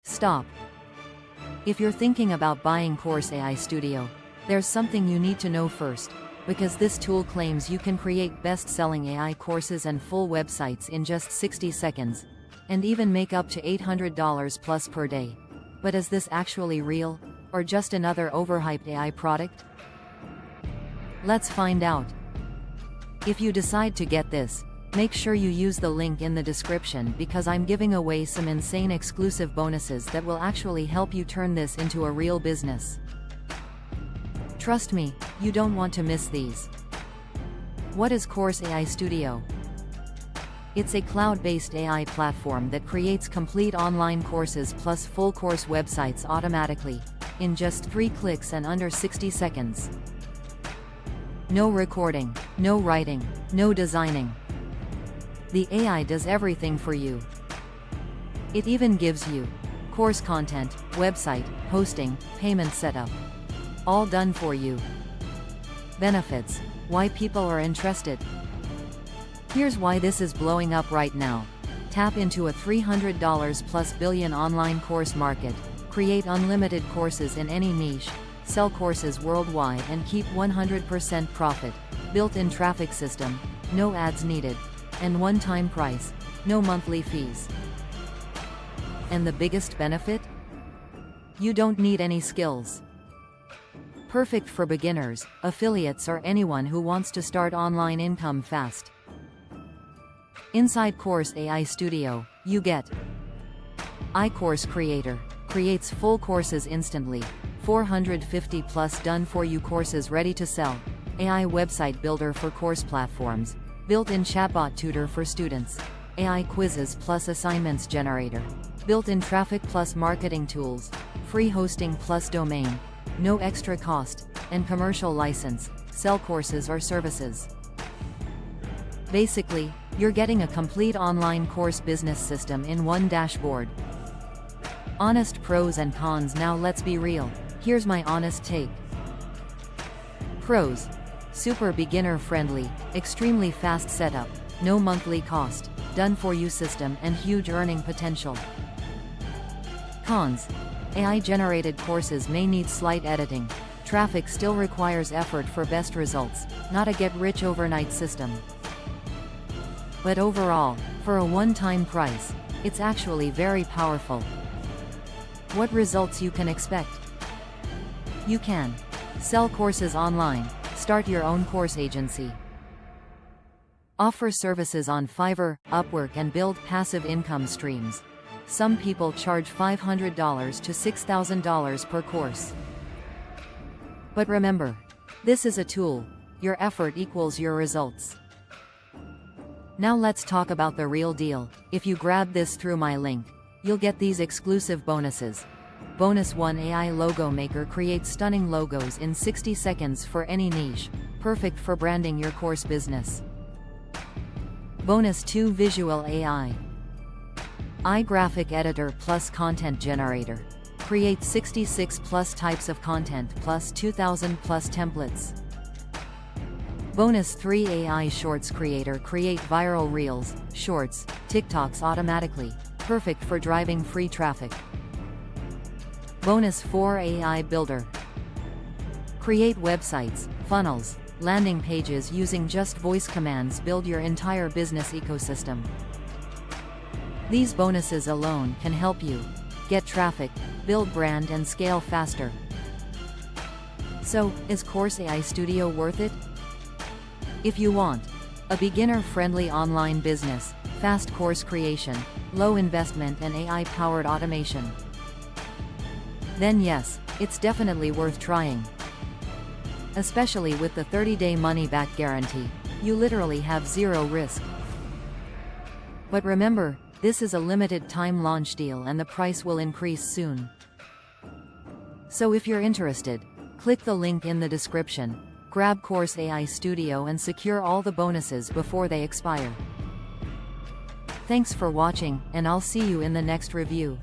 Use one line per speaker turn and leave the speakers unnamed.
Stop. If you're thinking about buying CourseAI Studio, there's something you need to know first, because this tool claims you can create best-selling AI courses and full websites in just 60 seconds, and even make up to $800 plus per day. But is this actually real, or just another overhyped AI product? Let's find out. If you decide to get this, make sure you use the link in the description because I'm giving away some insane exclusive bonuses that will actually help you turn this into a real business. Trust me, you don't want to miss these. What is CourseAI Studio? It's a cloud-based AI platform that creates complete online courses plus full course websites automatically, in just 3 clicks and under 60 seconds. No recording, no writing, no designing. The AI does everything for you. It even gives you course content, website, hosting, payment setup. All done for you. Benefits. Why people are interested. Here's why this is blowing up right now. Tap into a $300 plus billion online course market, create unlimited courses in any niche, sell courses worldwide and keep 100% profit, built-in traffic system, no ads needed, and one-time price, no monthly fees. And the biggest benefit? You don't need any skills. Perfect for beginners, affiliates or anyone who wants to start online income fast. Inside CourseAI Studio, you get iCourse Creator, creates full courses instantly, 450 plus done-for-you courses ready to sell, AI website builder for course platforms, built-in chatbot tutor for students, AI quizzes plus assignments generator, built-in traffic plus marketing tools, free hosting plus domain, no extra cost, and commercial license, sell courses or services. Basically, you're getting a complete online course business system in one dashboard. Honest pros and cons. Now let's be real. Here's my honest take. Pros. Super beginner friendly, extremely fast setup, no monthly cost, done for you system and huge earning potential. Cons. AI generated courses may need slight editing. Traffic still requires effort for best results, not a get rich overnight system. But overall, for a one-time price, it's actually very powerful. What results you can expect? You can sell courses online, start your own course agency, offer services on Fiverr, Upwork and build passive income streams. Some people charge $500 to $6,000 per course. But remember, this is a tool. Your effort equals your results. Now let's talk about the real deal. If you grab this through my link, you'll get these exclusive bonuses. Bonus 1: AI Logo Maker creates stunning logos in 60 seconds for any niche, perfect for branding your course business. Bonus 2: VizualAI graphic editor plus content generator. Create 66 plus types of content plus 2,000 plus templates. Bonus 3: AI Shorts Creator create viral reels, shorts, TikToks automatically, perfect for driving free traffic. Bonus 4: AI Builder. Create websites, funnels, landing pages using just voice commands. Build your entire business ecosystem. These bonuses alone can help you get traffic, build brand and scale faster. So, is CourseAI Studio worth it? If you want a beginner-friendly online business, fast course creation, low investment and AI-powered automation, then yes, it's definitely worth trying. Especially with the 30-day money-back guarantee, you literally have zero risk. But remember, this is a limited time launch deal and the price will increase soon. So if you're interested, click the link in the description, grab CourseAI Studio and secure all the bonuses before they expire. Thanks for watching, and I'll see you in the next review.